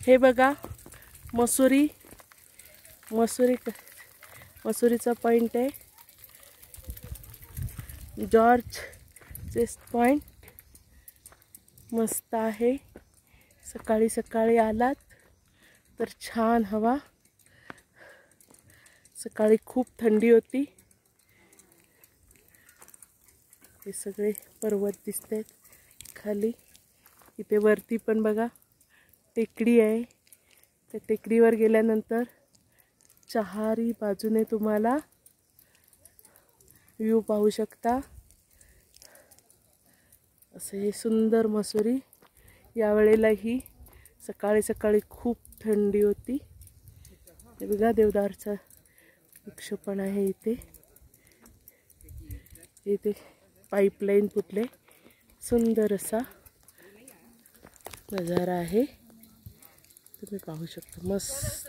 हे बघा मसुरीचा पॉइंट आहे, जॉर्ज चेस्ट पॉइंट मस्त आहे। सकाळी सकाळी आलात तर छान हवा, सकाळी खूप थंडी होती। हे सगळे पर्वत दिसतात खाली, इथे वरती पण बघा टेकडी आहे। त्या टेकडीवर गेल्यानंतर चारही बाजूने तुम्हाला व्ह्यू पाहू शकता। असे हे सुंदर मसुरी। यावेळेलाही सकाळी सकाळी खूप थंडी होती। हे बघा देवदारचा वृक्ष पण आहे इथे, इथे पाईपलाईन फुटले, सुंदर असा नजारा आहे, तुम्ही पाहू शकता मस्त।